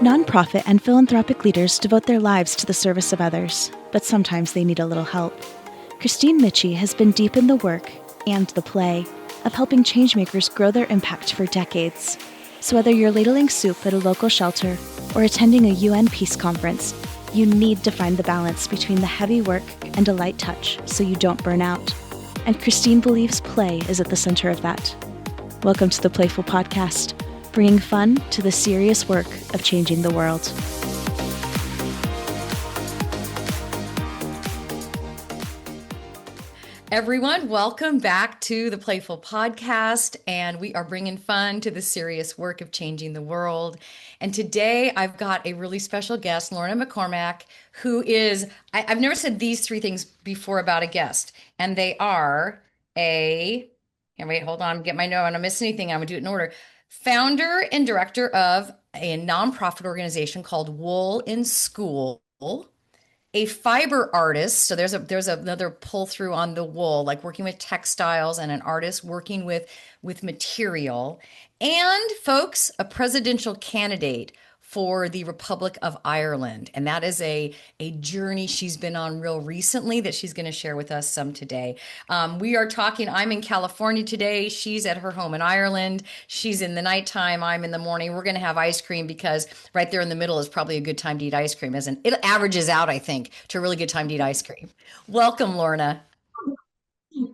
Nonprofit and philanthropic leaders devote their lives to the service of others, but sometimes they need a little help. Kristine Michie has been deep in the work and the play of helping changemakers grow their impact for decades. So whether you're ladling soup at a local shelter or attending a UN peace conference, you need to find the balance between the heavy work and a light touch so you don't burn out. And Kristine believes play is at the center of that. Welcome to the PlayFull Podcast, bringing fun to the serious work of changing the world. Everyone, welcome back to the PlayFull Podcast, and we are bringing fun to the serious work of changing the world. And today I've got a really special guest, Lorna McCormack, who is, I've never said these three things before about a guest, and they are hold on, get my note, I don't miss anything, I'm gonna do it in order. Founder and director of a nonprofit organization called Wool in School, a fiber artist. So there's another pull through on the wool, like working with textiles, and an artist working with material. And folks, a presidential candidate for the Republic of Ireland. And that is a journey she's been on real recently that she's going to share with us some today. We are talking, I'm in California today. She's at her home in Ireland. She's in the nighttime. I'm in the morning. We're going to have ice cream because right there in the middle is probably a good time to eat ice cream. It averages out, I think, to a really good time to eat ice cream. Welcome, Lorna.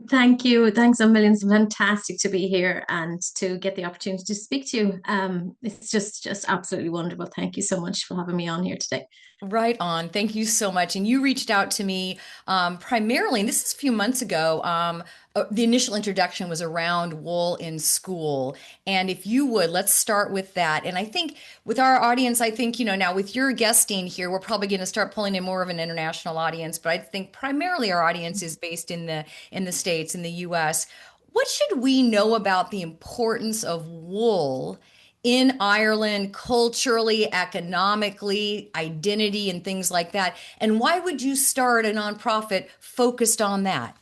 Thank you. Thanks a million. It's fantastic to be here and to get the opportunity to speak to you. It's just absolutely wonderful. Thank you so much for having me on here today. Right on. Thank you so much. And you reached out to me primarily, and this is a few months ago. The initial introduction was around Wool in School. And if you would, let's start with that. And I think with our audience, I think, now with your guesting here, we're probably going to start pulling in more of an international audience. But I think primarily our audience is based in the States, in the US. What should we know about the importance of wool in Ireland, culturally, economically, identity, and things like that? And why would you start a nonprofit focused on that?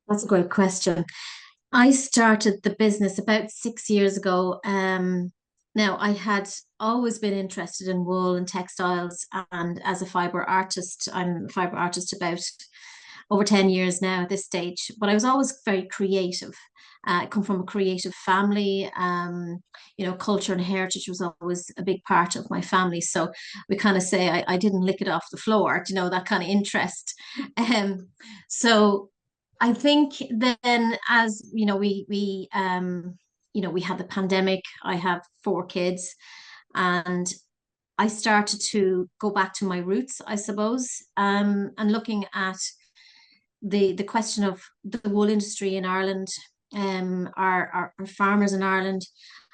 That's a great question. I started the business about 6 years ago. Now, I had always been interested in wool and textiles, and as a fiber artist, I'm a fiber artist about over 10 years now at this stage, but I was always very creative. I come from a creative family. Culture and heritage was always a big part of my family. So we kind of say I didn't lick it off the floor, that kind of interest. So I think then, as we had the pandemic. I have 4 kids, and I started to go back to my roots, I suppose, and looking at the question of the wool industry in Ireland, our farmers in Ireland,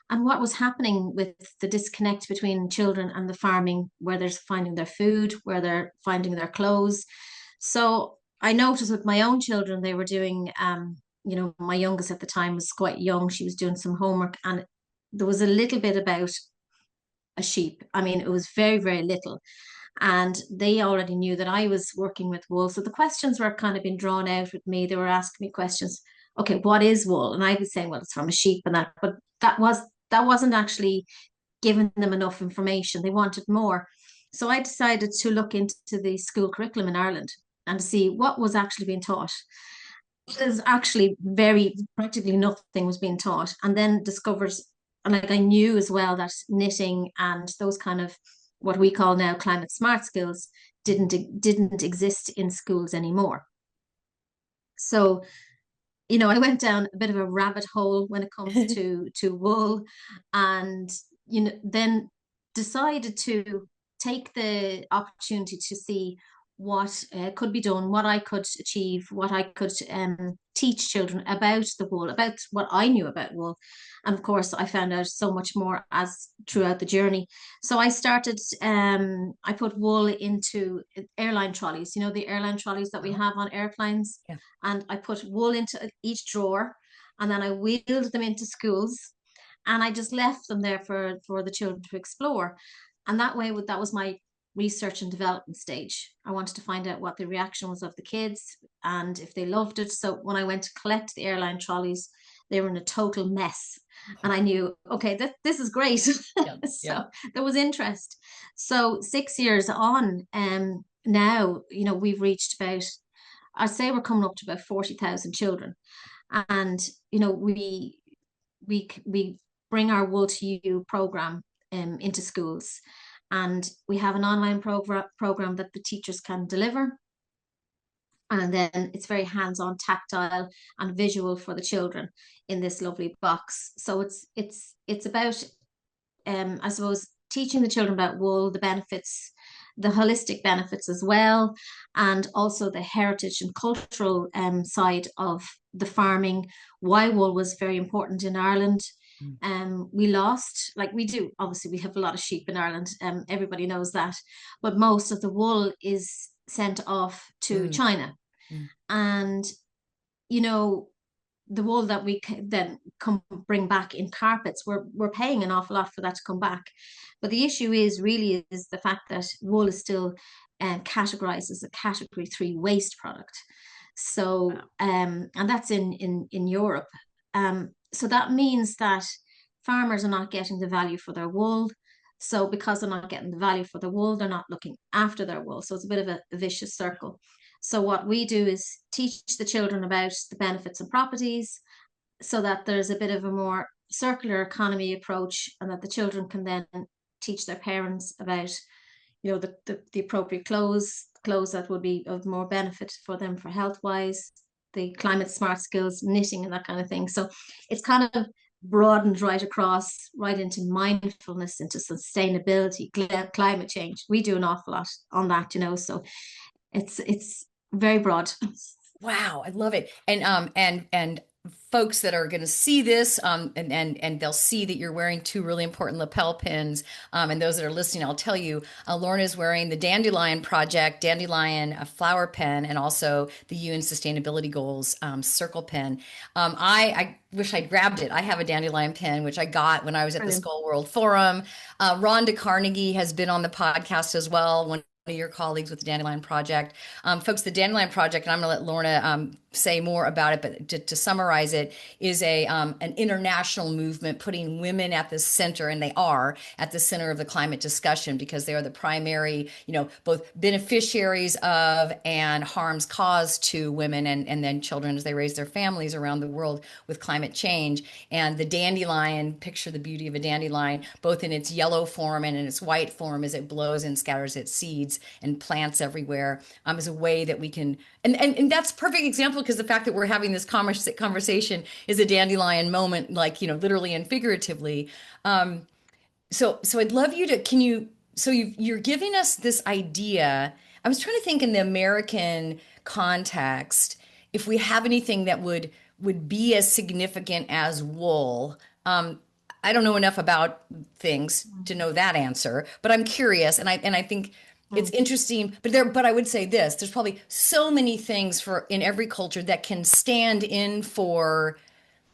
and what was happening with the disconnect between children and the farming, where they're finding their food, where they're finding their clothes. So I noticed with my own children, they were doing, my youngest at the time was quite young. She was doing some homework, and there was a little bit about a sheep. I mean, it was very, very little. And they already knew that I was working with wool. So the questions were kind of being drawn out with me. They were asking me questions. Okay, what is wool? And I was saying, well, it's from a sheep and that, but that wasn't actually giving them enough information. They wanted more. So I decided to look into the school curriculum in Ireland and to see what was actually being taught. There's actually practically nothing was being taught, and then discovered, and like I knew as well, that knitting and those kind of what we call now climate smart skills didn't exist in schools anymore. So, I went down a bit of a rabbit hole when it comes to wool, and then decided to take the opportunity to see what could be done, what I could achieve, what I could teach children about the wool, about what I knew about wool. And of course, I found out so much more as throughout the journey. So I started, I put wool into airline trolleys, the airline trolleys that we have on airplanes. Yeah. And I put wool into each drawer, and then I wheeled them into schools, and I just left them there for the children to explore. And that was my research and development stage. I wanted to find out what the reaction was of the kids and if they loved it. So when I went to collect the airline trolleys, they were in a total mess. And I knew, okay, this is great. Yeah, So there was interest. So 6 years on, now, we've reached about, I'd say we're coming up to about 40,000 children. And, we bring our Wool to You program into schools. And we have an online program that the teachers can deliver. And then it's very hands-on, tactile and visual for the children in this lovely box. So it's about I suppose teaching the children about wool, the benefits, the holistic benefits as well, and also the heritage and cultural side of the farming, why wool was very important in Ireland. We lost, like we do, obviously we have a lot of sheep in Ireland, everybody knows that, but most of the wool is sent off to China. And the wool that we then bring back in carpets, we're paying an awful lot for that to come back. But the issue is the fact that wool is still categorized as a category 3 waste product. So and that's in Europe. So that means that farmers are not getting the value for their wool. So because they're not getting the value for the wool, they're not looking after their wool. So it's a bit of a vicious circle. So what we do is teach the children about the benefits and properties, so that there's a bit of a more circular economy approach, and that the children can then teach their parents about, the appropriate clothes that would be of more benefit for them for health wise, the climate smart skills, knitting and that kind of thing. So it's kind of broadened right across, right into mindfulness, into sustainability, climate change. We do an awful lot on that, so it's very broad. Wow, I love it. And folks that are going to see this, and they'll see that you're wearing two really important lapel pins. And those that are listening, I'll tell you, Lorna is wearing the Dandelion Project, Dandelion flower pen, and also the UN Sustainability Goals circle pen. I wish I'd grabbed it. I have a Dandelion pen, which I got when I was at the Skull World Forum. Rhonda Carnegie has been on the podcast as well, one of your colleagues with the Dandelion Project. Folks, the Dandelion Project, and I'm going to let Lorna say more about it, but to summarize it, is an international movement putting women at the center, and they are at the center of the climate discussion, because they are the primary, both beneficiaries of and harms caused to women and then children as they raise their families around the world with climate change. And the dandelion, picture the beauty of a dandelion, both in its yellow form and in its white form as it blows and scatters its seeds and plants everywhere, is a way that we can, and that's a perfect example, because the fact that we're having this conversation is a dandelion moment, like, literally and figuratively. So I'd love you to, you're giving us this idea. I was trying to think in the American context, if we have anything that would be as significant as wool. I don't know enough about things to know that answer, but I'm curious, and I think it's interesting. But I would say this: there's probably so many things in every culture that can stand in for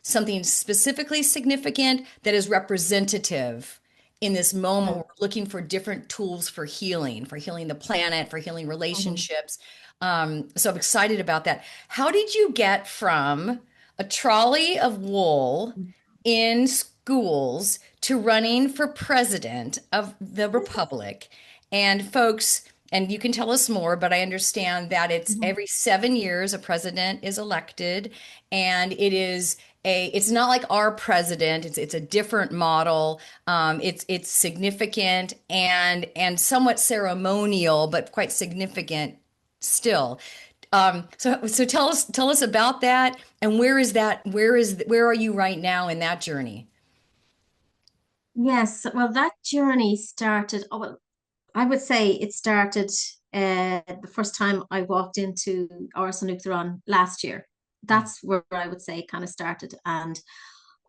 something specifically significant that is representative in this moment. We're looking for different tools for healing the planet, for healing relationships. So I'm excited about that. How did you get from a trolley of wool in schools to running for president of the Republic? And folks, and you can tell us more, but I understand that it's every 7 years a president is elected, and it's not like our president. It's a different model. It's significant and somewhat ceremonial, but quite significant still. So tell us about that, and where are you right now in that journey? Yes, well, that journey started, I would say it started the first time I walked into Áras an Uachtaráin last year. That's where I would say it kind of started. And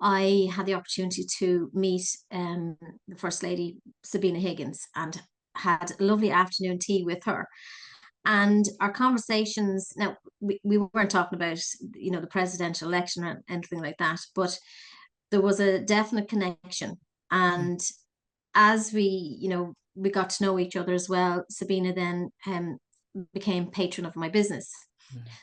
I had the opportunity to meet the First Lady, Sabina Higgins, and had a lovely afternoon tea with her. And our conversations, now we weren't talking about, the presidential election or anything like that, but there was a definite connection. And as we got to know each other as well, Sabina then became patron of my business.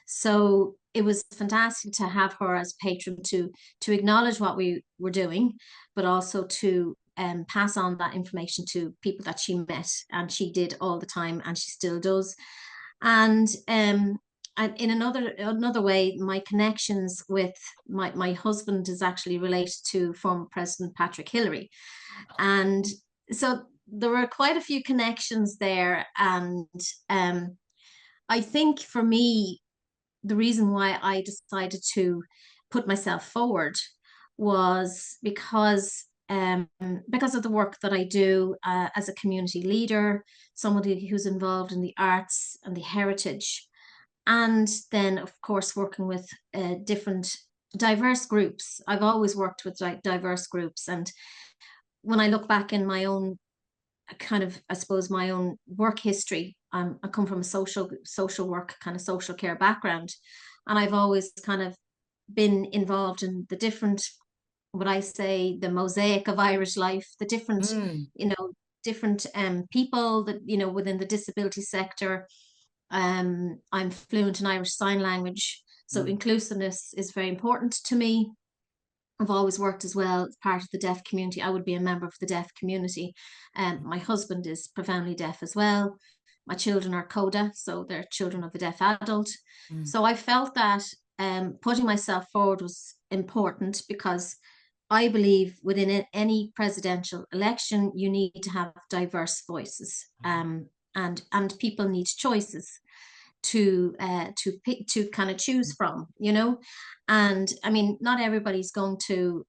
So it was fantastic to have her as patron to acknowledge what we were doing, but also to pass on that information to people that she met, and she did all the time, and she still does. And in another way, my connections with my husband is actually related to former President Patrick Hillary, and so there were quite a few connections there. And I think for me, the reason why I decided to put myself forward was because of the work that I do as a community leader, somebody who's involved in the arts and the heritage, and then of course working with different diverse groups. I've always worked with diverse groups, and when I look back in my own kind of, I suppose, my own work history. I come from a social work, kind of social care background, and I've always kind of been involved in the different, what I say, the mosaic of Irish life, the different, different people that, within the disability sector. I'm fluent in Irish Sign Language, so inclusiveness is very important to me. I've always worked as well as part of the deaf community. I would be a member of the deaf community. My husband is profoundly deaf as well. My children are CODA, so they're children of a deaf adult. So I felt that putting myself forward was important, because I believe within any presidential election, you need to have diverse voices, and people need choices to pick, to kind of choose from, and I mean, not everybody's going to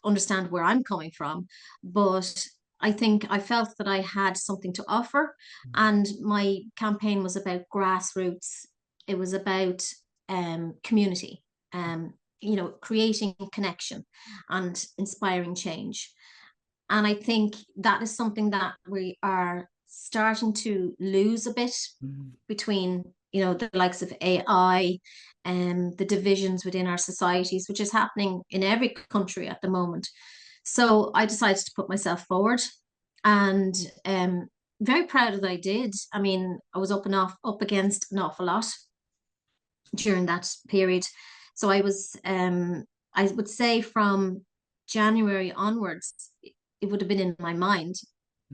understand where I'm coming from, but I think I felt that I had something to offer, and my campaign was about grassroots. It was about community, creating connection and inspiring change. And I think that is something that we are starting to lose a bit between, the likes of AI and the divisions within our societies, which is happening in every country at the moment. So I decided to put myself forward, and very proud that I did. I mean, I was up against an awful lot during that period. So I was, I would say from January onwards, it would have been in my mind.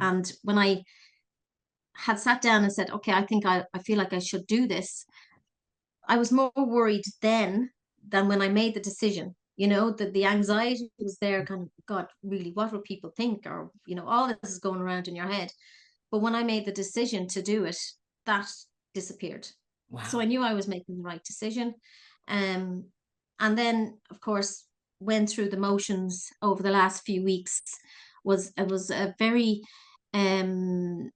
And when I had sat down and said, okay, I feel like I should do this, I was more worried then than when I made the decision. That the anxiety was there, kind of, God, really, what will people think? Or, all this is going around in your head. But when I made the decision to do it, that disappeared. Wow. So I knew I was making the right decision. And then, of course, went through the motions over the last few weeks. It was a very, I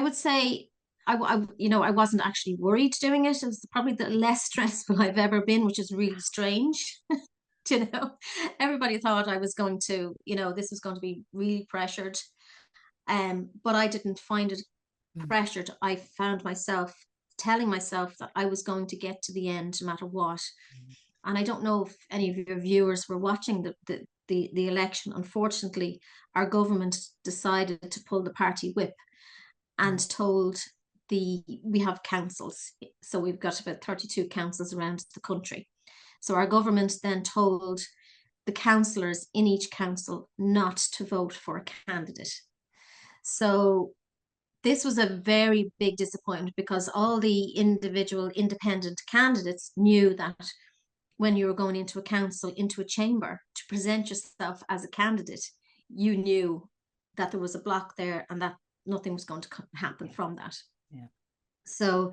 would say, I wasn't actually worried doing it. It was probably the less stressful I've ever been, which is really strange. Everybody thought I was going to, this was going to be really pressured. But I didn't find it pressured. I found myself telling myself that I was going to get to the end no matter what. And I don't know if any of your viewers were watching the election. Unfortunately, our government decided to pull the party whip and told we have councils. So we've got about 32 councils around the country. So our government then told the councillors in each council not to vote for a candidate. So this was a very big disappointment, because all the individual independent candidates knew that when you were going into a council, into a chamber to present yourself as a candidate, you knew that there was a block there and that nothing was going to happen from that. Yeah. So,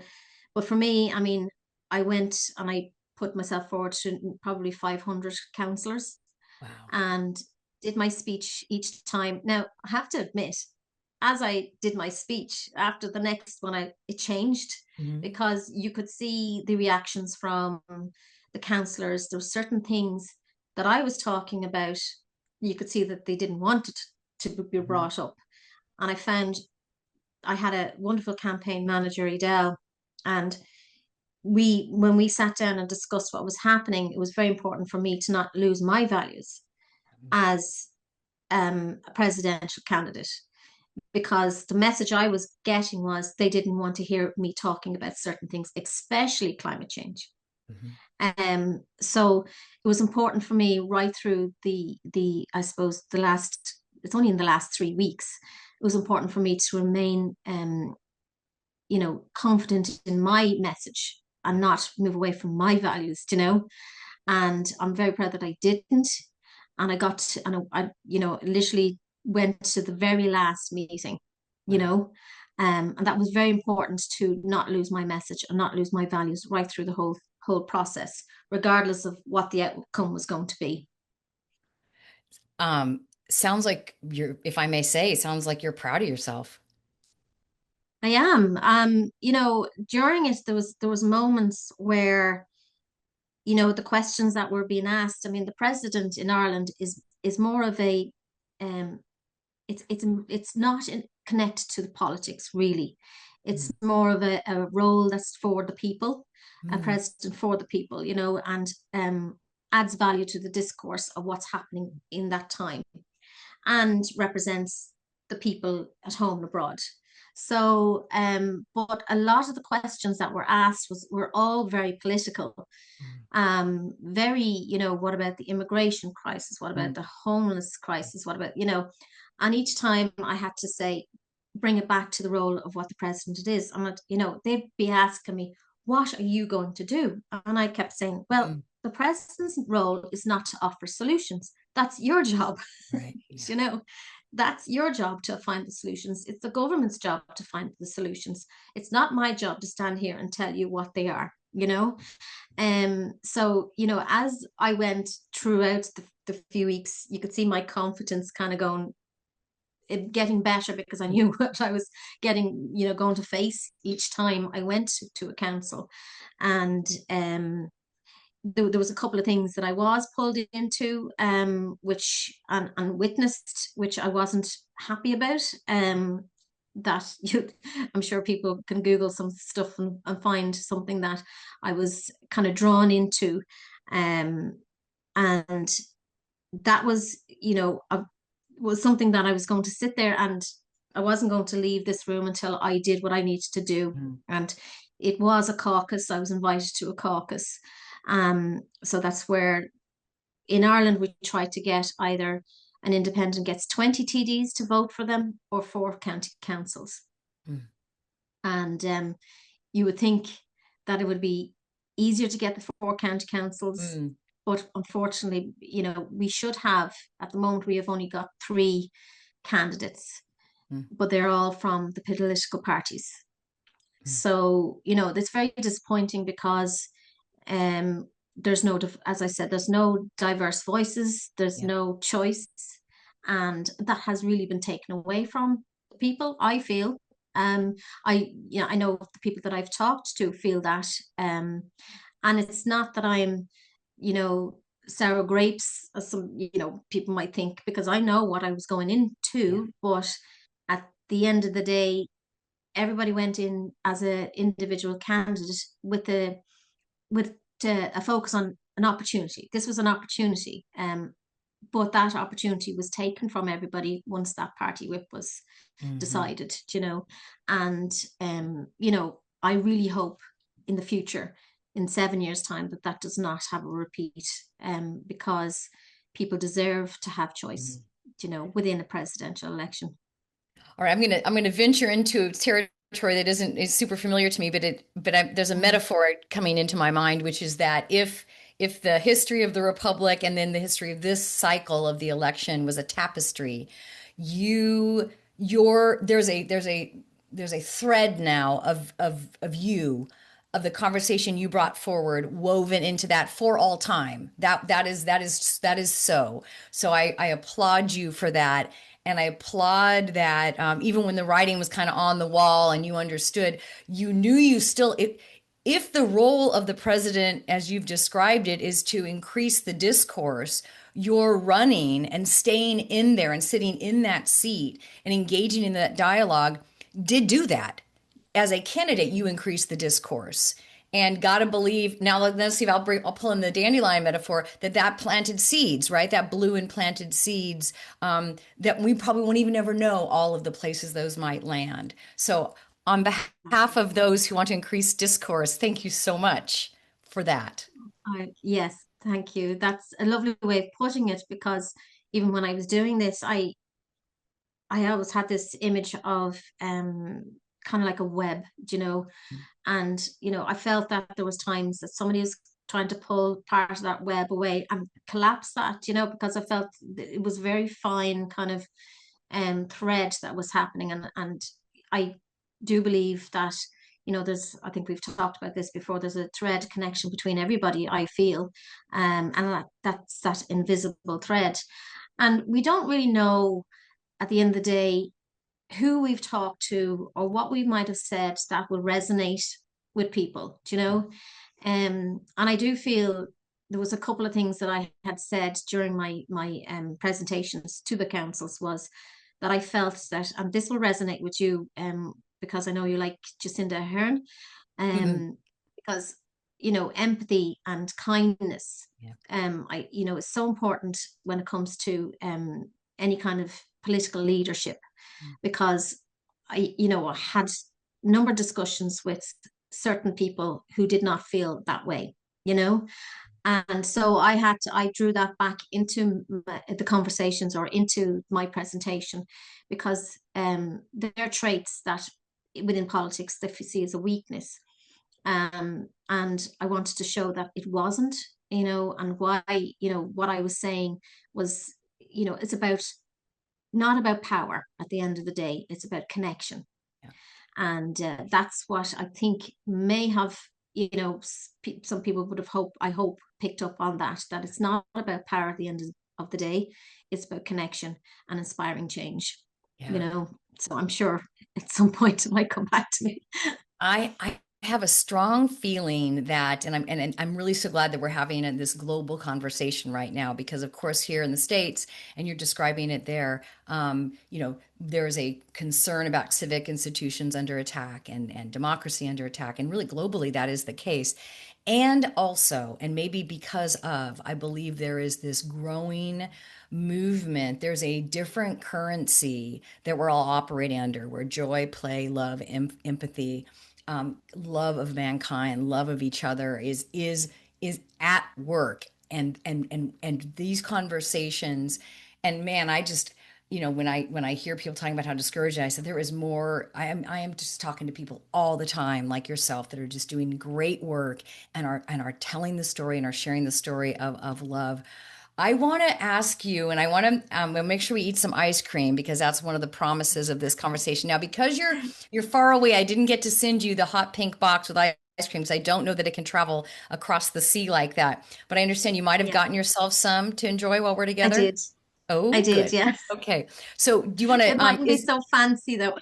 but for me, I mean, I went and I put myself forward to probably 500 councillors. Wow. And did my speech each time. Now, I have to admit, as I did my speech, after the next one, it changed, because you could see the reactions from the councillors. There were certain things that I was talking about, you could see that they didn't want it to be brought up. And I found I had a wonderful campaign manager, Edel, and when we sat down and discussed what was happening, it was very important for me to not lose my values as a presidential candidate. because the message I was getting was they didn't want to hear me talking about certain things, especially climate change. Mhm. So it was important for me right through I suppose it's only in the last 3 weeks, it was important for me to remain, confident in my message and not move away from my values, and I'm very proud that I didn't. And I got to, and literally went to the very last meeting, Wow. and that was very important to not lose my message and not lose my values right through the whole process, regardless of what the outcome was going to be. Sounds like if I may say, sounds like you're proud of yourself. I am. During it, there was moments where, the questions that were being asked. I mean, the president in Ireland is more of a, um, it's not connected to the politics really. It's Mm. more of a role that's for the people, a Mm. president for the people, and adds value to the discourse of what's happening in that time, and represents the people at home and abroad. So, but a lot of the questions that were asked were all very political. Mm. Very, what about the immigration crisis? What about Mm. the homeless crisis? What about, and each time I had to say, bring it back to the role of what the president it is. And, they'd be asking me, what are you going to do? And I kept saying, well, Mm. the president's role is not to offer solutions. That's your job. Right. Yeah. you know, that's your job to find the solutions. It's the government's job to find the solutions. It's not my job to stand here and tell you what they are, so, as I went throughout the few weeks, you could see my confidence kind of getting better, because I knew what I was getting, going to face each time I went to a council. And there was a couple of things that I was pulled into, which and witnessed, which I wasn't happy about. That I'm sure people can Google some stuff and find something that I was kind of drawn into, and that was, was something that I was going to sit there, and I wasn't going to leave this room until I did what I needed to do. Mm. And it was a caucus. I was invited to a caucus. So that's where in Ireland we try to get either an independent gets 20 TDs to vote for them, or 4 county councils. Mm. And you would think that it would be easier to get the 4 county councils, Mm. but unfortunately, we should have, at the moment, we have only got 3 candidates, Mm. but they're all from the political parties. Mm. So, it's very disappointing, because there's no, as I said, there's no diverse voices, there's Yeah. no choice, and that has really been taken away from people, I feel. I know the people that I've talked to feel that, and it's not that I'm, you know, sour grapes, as some, people might think, because I know what I was going Yeah. into, but at the end of the day, everybody went in as an individual candidate with a focus on an opportunity. This was an opportunity, but that opportunity was taken from everybody once that party whip was Mm-hmm. decided, and I really hope in the future, in 7 years' time, that does not have a repeat, because people deserve to have choice, Mm. within a presidential election. All right, I'm gonna venture into territory that is super familiar to me, there's a Mm. metaphor coming into my mind, which is that if the history of the republic and then the history of this cycle of the election was a tapestry, you your there's a thread now of you, of the conversation you brought forward, woven into that for all time. That is so I applaud you for that. And I applaud that, even when the writing was kind of on the wall and you understood, you knew you still, if the role of the president, as you've described it, is to increase the discourse, you're running and staying in there and sitting in that seat and engaging in that dialogue did do that. As a candidate, you increase the discourse. And gotta believe now. Let's see if I'll pull in the dandelion metaphor that planted seeds, right? That blew and planted seeds that we probably won't even ever know all of the places those might land. So, on behalf of those who want to increase discourse, thank you so much for that. Yes, thank you. That's a lovely way of putting it, because even when I was doing this, I always had this image of kind of like a web, and I felt that there was times that somebody was trying to pull part of that web away and collapse that, because I felt it was very fine kind of thread that was happening, and I do believe that I think we've talked about this before, there's a thread connection between everybody, I feel, and that's that invisible thread, and we don't really know at the end of the day who we've talked to or what we might have said that will resonate with people, and I do feel there was a couple of things that I had said during my presentations to the councils, was that I felt that, and this will resonate with you, because I know you like Jacinda Ardern, Mhm. because empathy and kindness, Yeah. is so important when it comes to any kind of political leadership, because I had a number of discussions with certain people who did not feel that way, and so I drew that back into the conversations or into my presentation, because they're traits that within politics they see as a weakness, and I wanted to show that it wasn't, and why, what I was saying was, it's about, not about power at the end of the day, it's about connection. Yeah. And that's what I think may have, some people would have I hope, picked up on that it's not about power at the end of the day, it's about connection and inspiring change, Yeah. so I'm sure at some point it might come back to me. I have a strong feeling that, and I'm really so glad that we're having this global conversation right now, because of course here in the States, and you're describing it there, there's a concern about civic institutions under attack and democracy under attack, and really globally that is the case. And also, and maybe because of, I believe there is this growing movement. There's a different currency that we're all operating under, where joy, play, love, empathy, love of mankind, love of each other is at work, and these conversations, and man, I just, when I hear people talking about how discouraged I said there is more. I am just talking to people all the time like yourself that are just doing great work and are telling the story and are sharing the story of love. I want to ask you, and I want to make sure we eat some ice cream, because that's one of the promises of this conversation. Now, because you're far away, I didn't get to send you the hot pink box with ice cream, because I don't know that it can travel across the sea like that. But I understand you might have Yeah, gotten yourself some to enjoy while we're I together. did. I Oh, did, good. yeah. Okay. So, do you want It to? mightn't be Is so fancy though.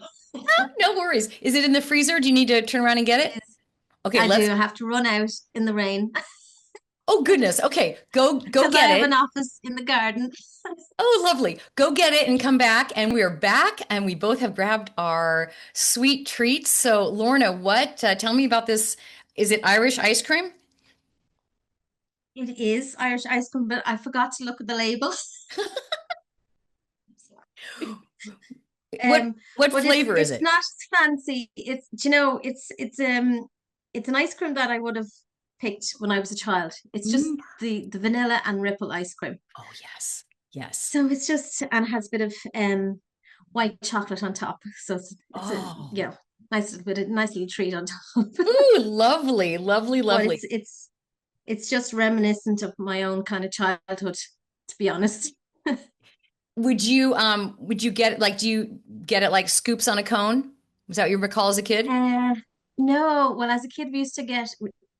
No worries. Is it in the freezer? Do you need to turn around and get It it? is. Okay. I Let's. do have to run out in the rain Oh goodness. Okay. Go because I get have it. an office in the garden. Oh, lovely. Go get it and come back. And we are back, and we both have grabbed our sweet treats. So, Lorna, tell me about this. Is it Irish ice cream? It is Irish ice cream, but I forgot to look at the label. What Um, what but it's flavor is it's it? not fancy. It's an ice cream that I would have picked when I was a child. It's just Mm. the vanilla and ripple ice cream. Oh, yes. Yes. So it's just, and has a bit of white chocolate on top. So it's a, Oh. nice bit of nice little treat on top. Ooh, lovely, lovely, But lovely. it's just reminiscent of my own kind of childhood, to be honest. Would you get it, like, do you get it like scoops on a cone? Was that what you recall as a kid? Uh, no, well, as a kid, we used to get,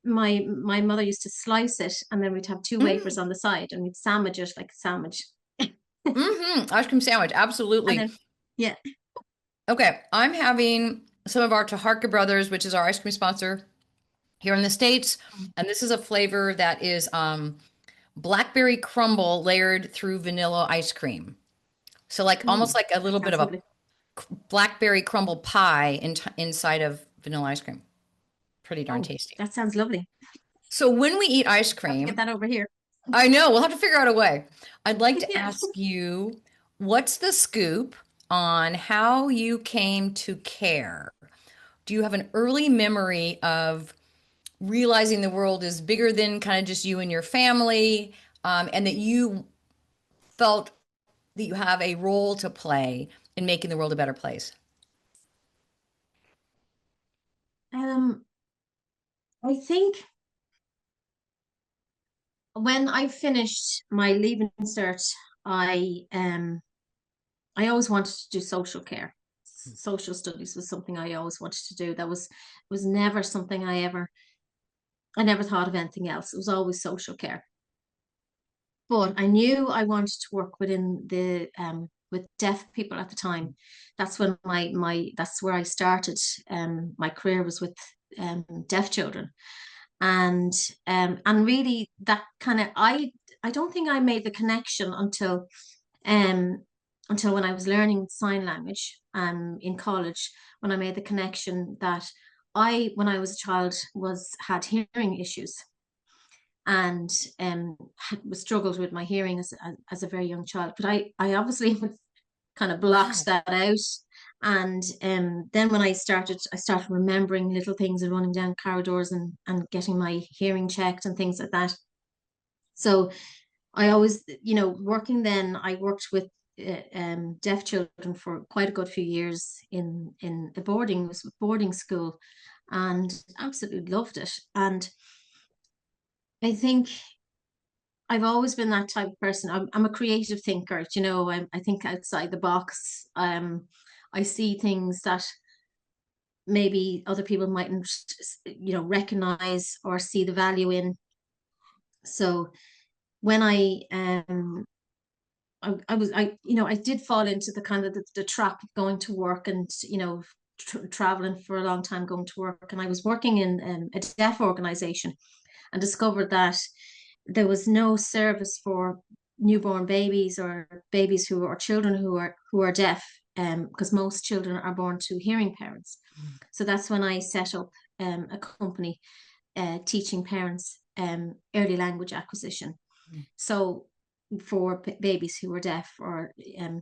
my mother used to slice it, and then we'd have two Mm, wafers on the side, and we'd sandwich it like a sandwich. mm-hmm. Ice cream sandwich, And absolutely. then, yeah. Okay, I'm having some of our Taharka Brothers, which is our ice cream sponsor here in the States, and this is a flavor that is blackberry crumble layered through vanilla ice cream. So like almost like a That little bit sounds of a lovely. blackberry crumble pie inside of vanilla ice cream. pretty darn tasty. That sounds lovely. So when we eat ice cream, get that over here. I know we'll have to figure out a way. I'd like to ask you, what's the scoop on how you came to care? Do you have an early memory of realizing the world is bigger than kind of just you and your family, and that you felt that you have a role to play in making the world a better place? I think when I finished my leaving cert, I always wanted to do social care. Social studies was something I always wanted to do. That was never something I never thought of anything else. It was always social care. But I knew I wanted to work within the with deaf people at the time. That's when that's where I started. My career was with deaf children, and really that kind of I don't think I made the connection um until when I was learning sign language in college, when I made the connection that when I was a child had hearing issues, and struggled with my hearing as a very young child. But I obviously kind of blocked that out. And then when I started remembering little things and running down corridors and getting my hearing checked and things like that. So I always, working then, I worked with deaf children for quite a good few years in a boarding school, and absolutely loved it. And I think I've always been that type of person. I'm a creative thinker, I think outside the box. I see things that maybe other people mightn't, recognize or see the value in. So when I did fall into the kind of the trap of going to work and, traveling for a long time, going to work. And I was working in a deaf organization and discovered that there was no service for newborn babies or babies or children who are deaf, because most children are born to hearing parents. So that's when I set up a company teaching parents early language acquisition. So for babies who were deaf, or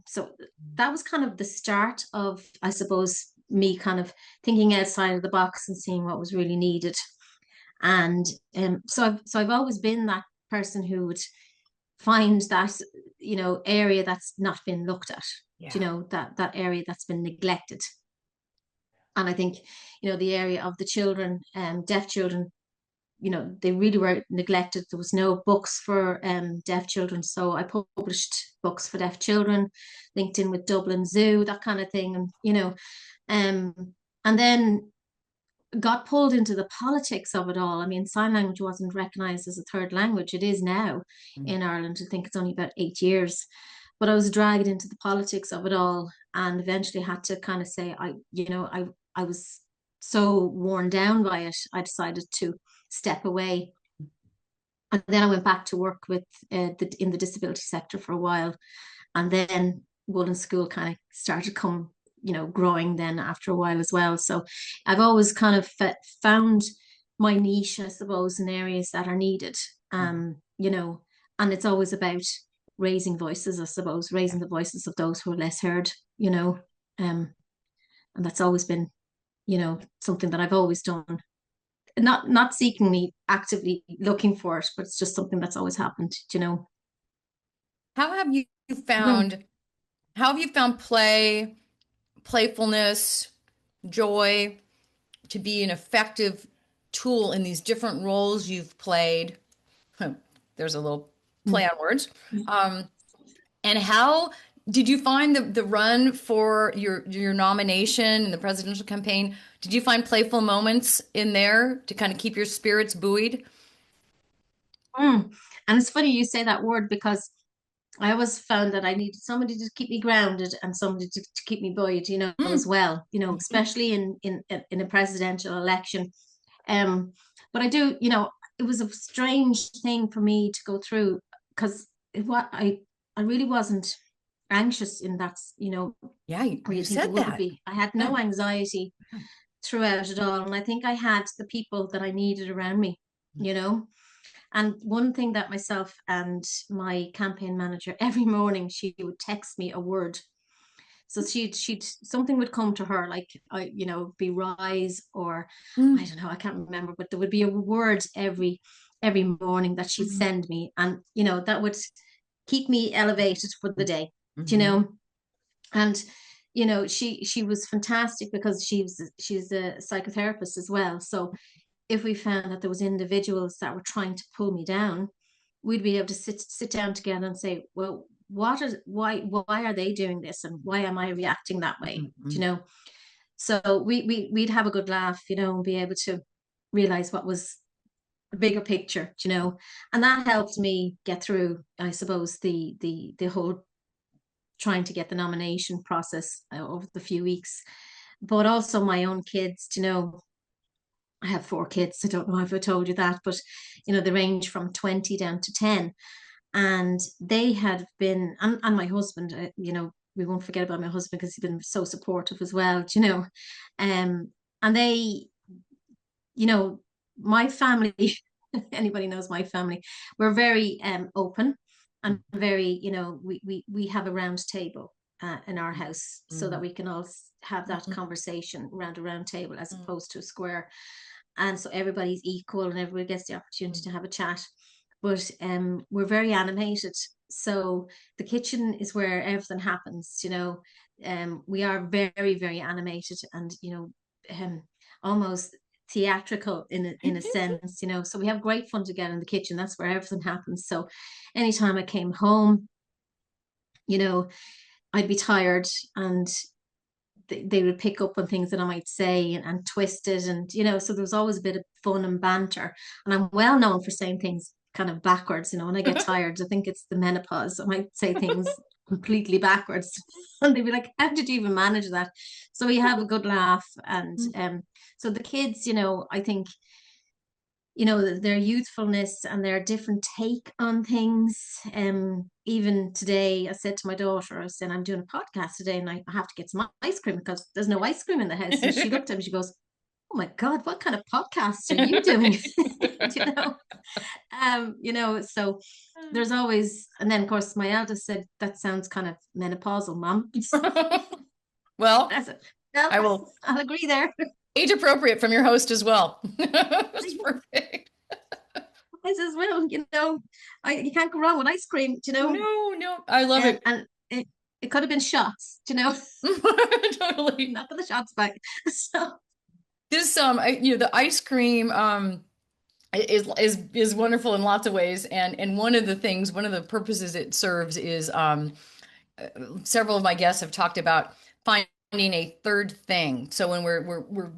so that was kind of the start of, I suppose, me kind of thinking outside of the box and seeing what was really needed. And so I've always been that person who would find that area that's not been looked at, that area that's been neglected. And I think the area of the children, deaf children, they really were neglected. There was no books for deaf children, so I published books for deaf children, linked in with Dublin Zoo, that kind of thing. And and then got pulled into the politics of it all. I mean, sign language wasn't recognized as a third language. It is now in Ireland. I think it's only about 8 years. But I was dragged into the politics of it all, and eventually had to kind of say, I was so worn down by it, I decided to step away. And then I went back to work with in the disability sector for a while. And then Wool and School kind of started growing then after a while as well. So I've always kind of found my niche, I suppose, in areas that are needed. And it's always about raising voices, I suppose, raising the voices of those who are less heard, and that's always been, something that I've always done. Not seeking actively looking for it, but it's just something that's always happened, How have you found playfulness, joy to be an effective tool in these different roles you've played? There's a little play on words. And how did you find the run for your nomination in the presidential campaign? Did you find playful moments in there to kind of keep your spirits buoyed? And it's funny you say that word, because I always found that I needed somebody to keep me grounded and somebody to keep me buoyed, as well, especially in a presidential election. But I do, it was a strange thing for me to go through, because I really wasn't anxious in that, Yeah, you said that. I had no anxiety throughout it all. And I think I had the people that I needed around me, you know. And one thing that myself and my campaign manager, every morning, she would text me a word. So she'd something would come to her, like, be rise, or I don't know, I can't remember, but there would be a word every morning that she'd send me, and that would keep me elevated for the day. And she was fantastic, because she's a psychotherapist as well. So if we found that there was individuals that were trying to pull me down, we'd be able to sit down together and say, well, why are they doing this, and why am I reacting that way? So we'd have a good laugh, and be able to realize what was the bigger picture, and that helped me get through, I suppose, the whole trying to get the nomination process over the few weeks. But also my own kids, I have 4 kids. I don't know if I told you that, but they range from 20 down to 10. And they had been, and my husband, we won't forget about my husband, because he's been so supportive as well, and they, my family, anybody knows my family, we're very open, and very, we have a round table in our house, so that we can all have that conversation around a round table, as opposed to a square. And so everybody's equal, and everybody gets the opportunity to have a chat. But we're very animated. So the kitchen is where everything happens, we are very, very animated, and, almost theatrical in a sense, so we have great fun together in the kitchen. That's where everything happens. So anytime I came home, I'd be tired, and they would pick up on things that I might say, and twist it, and so there was always a bit of fun and banter. And I'm well known for saying things kind of backwards, when I get tired. I think it's the menopause. I might say things completely backwards, and they'd be like, how did you even manage that? So we have a good laugh. And so the kids, I think, their youthfulness and their different take on things. Even today, I said to my daughter, I said, I'm doing a podcast today, and I have to get some ice cream, because there's no ice cream in the house. And she looked at me, she goes, oh my God, what kind of podcast are you doing? So there's always, and then of course my eldest said, that sounds kind of menopausal, Mom. Well, I'll agree there. Age appropriate from your host as well. That's perfect. I says, well, you can't go wrong with ice cream, No, I love it. And it could have been shots, Totally. Not for the shots back. So this, the ice cream, is wonderful in lots of ways. And one of the purposes it serves is, several of my guests have talked about finding a third thing. So when we're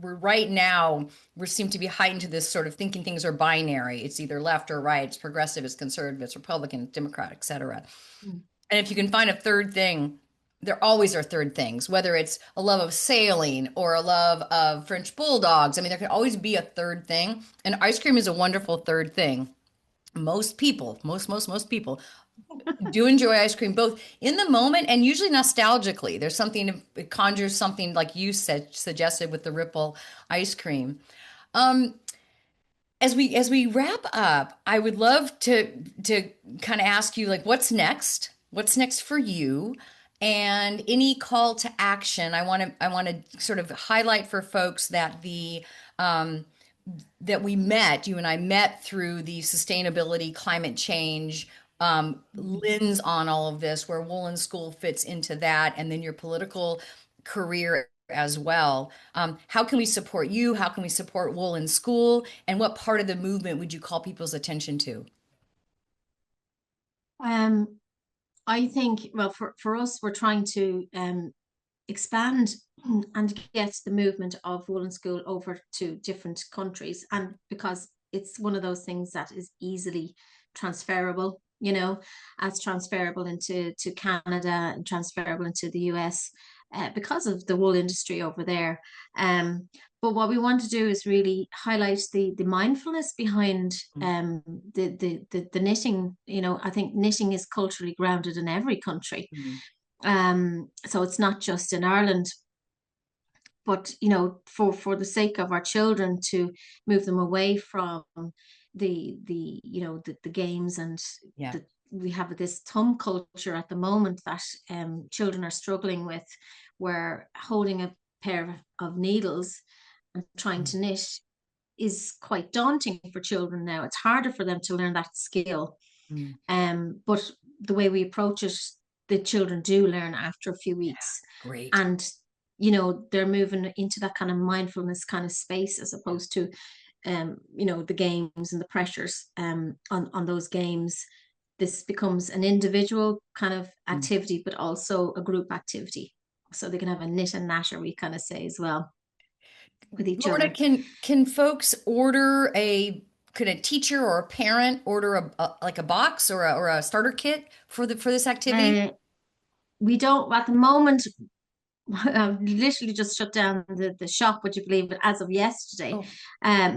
right now, we seem to be heightened to this sort of thinking things are binary. It's either left or right. It's progressive, it's conservative, it's Republican, Democrat, etc. And if you can find a third thing, there always are third things, whether it's a love of sailing or a love of French bulldogs. I mean, there can always be a third thing. And ice cream is a wonderful third thing. Most people do enjoy ice cream, both in the moment and usually nostalgically. There's something, it conjures something, like you suggested with the Ripple ice cream. As we wrap up, I would love to kind of ask you, like, what's next? What's next for you? And any call to action. I want to sort of highlight for folks that that you and I met through the sustainability, climate change lens on all of this, where Woolen School fits into that, and then your political career as well. How can we support you? How can we support Woolen School? And what part of the movement would you call people's attention to? I think, well, for us, we're trying to expand and get the movement of Woolen School over to different countries, and because it's one of those things that is easily transferable, as transferable into Canada and transferable into the US, because of the wool industry over there. But what we want to do is really highlight the mindfulness behind the knitting. I think knitting is culturally grounded in every country. So it's not just in Ireland. but for the sake of our children, to move them away from the games and Yeah. we have this thumb culture at the moment that children are struggling with, where holding a pair of needles and trying to knit is quite daunting for children now. It's harder for them to learn that skill. Mm. But the way we approach it, the children do learn after a few weeks. Great. And they're moving into that kind of mindfulness kind of space, as opposed to the games and the pressures on those games. This becomes an individual kind of activity, but also a group activity. So they can have a knit and natter, we kind of say, as well, with each Lorna, other. can folks order could a teacher or a parent order like a box or a starter kit for this activity? We don't at the moment. I've literally just shut down the shop, would you believe? But as of yesterday,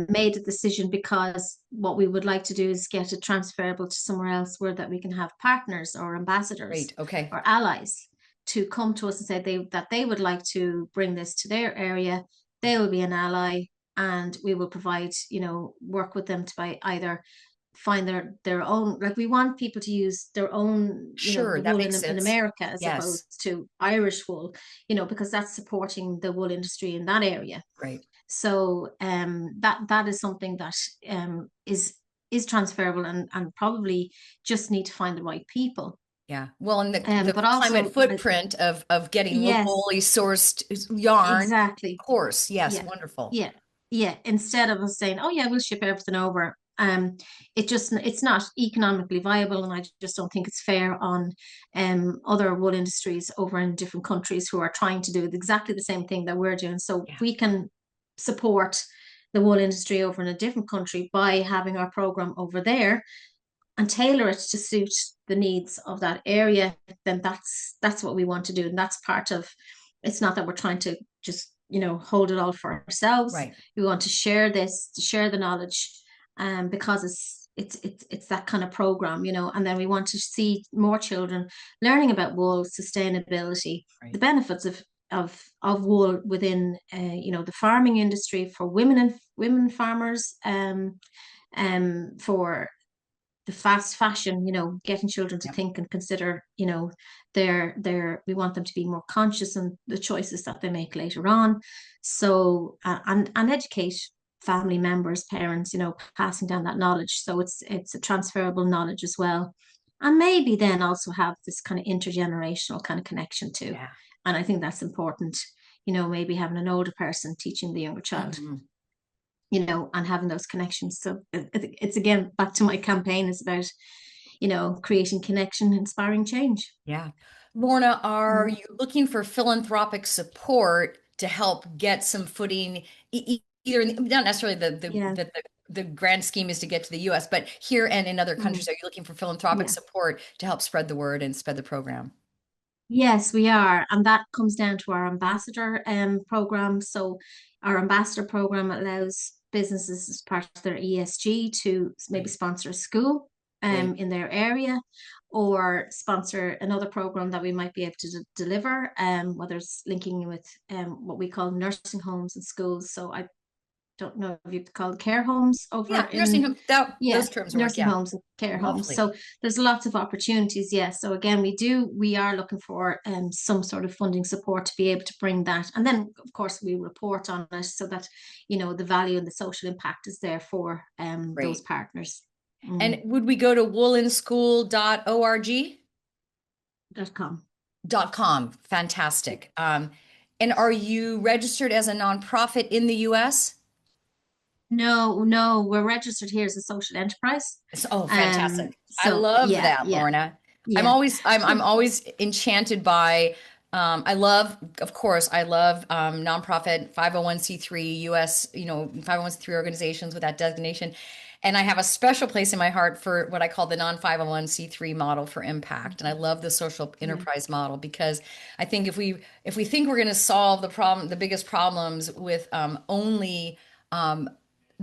made a decision, because what we would like to do is get it transferable to somewhere else, where that we can have partners or ambassadors or allies to come to us and say that they would like to bring this to their area. They will be an ally, and we will provide, work with them to either find their own, like, we want people to use their own, Sure, the that wool makes in sense. America, as Yes. opposed to Irish wool, because that's supporting the wool industry in that area. Right. So that is something that is transferable, and probably just need to find the right people. Yeah. Well, and the But also climate footprint of getting locally sourced yarn. Exactly. Of course. Yes. Yeah. Wonderful. Yeah. Instead of us saying, oh yeah, we'll ship everything over. It's not economically viable, and I just don't think it's fair on other wool industries over in different countries who are trying to do exactly the same thing that we're doing. So if we can support the wool industry over in a different country by having our program over there and tailor it to suit the needs of that area, then that's what we want to do. And that's part of, it's not that we're trying to just hold it all for ourselves. Right. We want to share this, to share the knowledge, because it's that kind of program, and then we want to see more children learning about wool sustainability, the benefits of wool within the farming industry, for women farmers, for the fast fashion, getting children to think and consider, we want them to be more conscious in the choices that they make later on. So, and educate family members, parents, passing down that knowledge. So it's a transferable knowledge as well. And maybe then also have this kind of intergenerational kind of connection too. Yeah. And I think that's important, maybe having an older person teaching the younger child. Mm-hmm. And having those connections. So it's again back to my campaign, is about, creating connection, inspiring change. Yeah. Lorna, are you looking for philanthropic support to help get some footing, either not necessarily the grand scheme is to get to the US, but here and in other countries, are you looking for philanthropic support to help spread the word and spread the program? Yes, we are. And that comes down to our ambassador program. So our ambassador program allows businesses, as part of their ESG, to maybe sponsor a school in their area, or sponsor another program that we might be able to deliver, whether it's linking with what we call nursing homes and schools. So I don't know if you'd call care homes over in nursing home, those terms nursing work, homes and care Lovely. homes. So there's lots of opportunities. So again, we are looking for some sort of funding support to be able to bring that, and then of course we report on it, so that the value and the social impact is there for those partners. And would we go to woolenschool.org? .com. Fantastic. And are you registered as a nonprofit in the US? No, we're registered here as a social enterprise. Oh, fantastic. I love that, Lorna. Yeah. I'm always enchanted by, I love nonprofit 501c3 US, 501c3 organizations with that designation. And I have a special place in my heart for what I call the non-501c3 model for impact. And I love the social enterprise model, because I think if we think we're going to solve the biggest problems with only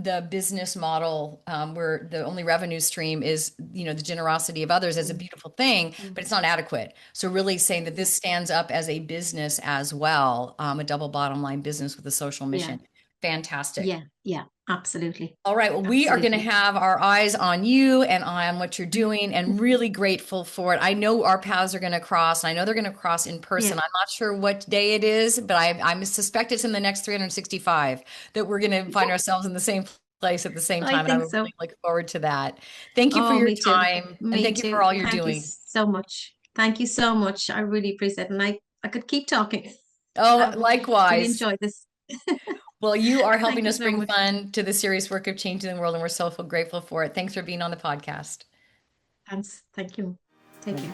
the business model where the only revenue stream is, the generosity of others as a beautiful thing, but it's not adequate. So really saying that this stands up as a business as well, a double bottom line business with a social mission. Fantastic. Yeah, absolutely. All right. Well, we are going to have our eyes on you and on what you're doing, and really grateful for it. I know our paths are going to cross, and I know they're going to cross in person. I'm not sure what day it is, but I suspect it's in the next 365 that we're going to find ourselves in the same place at the same time. And I would really look forward to that. Thank you for your time. And thank you for all you're doing. Thank you so much. Thank you so much. I really appreciate it. And I could keep talking. Oh, likewise. Really enjoyed this. Well, you are helping us bring fun to the serious work of changing the world, and we're so grateful for it. Thanks for being on the podcast. Thanks. Thank you. Thank you.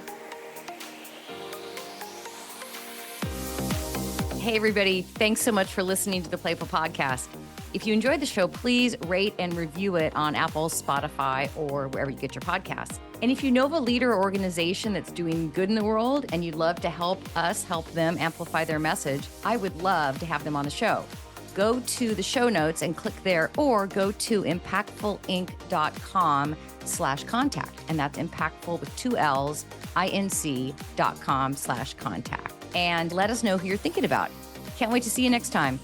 Hey, everybody. Thanks so much for listening to the PlayFull Podcast. If you enjoyed the show, please rate and review it on Apple, Spotify, or wherever you get your podcasts. And if you know of a leader or organization that's doing good in the world and you'd love to help us help them amplify their message, I would love to have them on the show. Go to the show notes and click there, or go to impactfulinc.com/contact. And that's impactful with 2 L's, inc.com/contact. And let us know who you're thinking about. Can't wait to see you next time.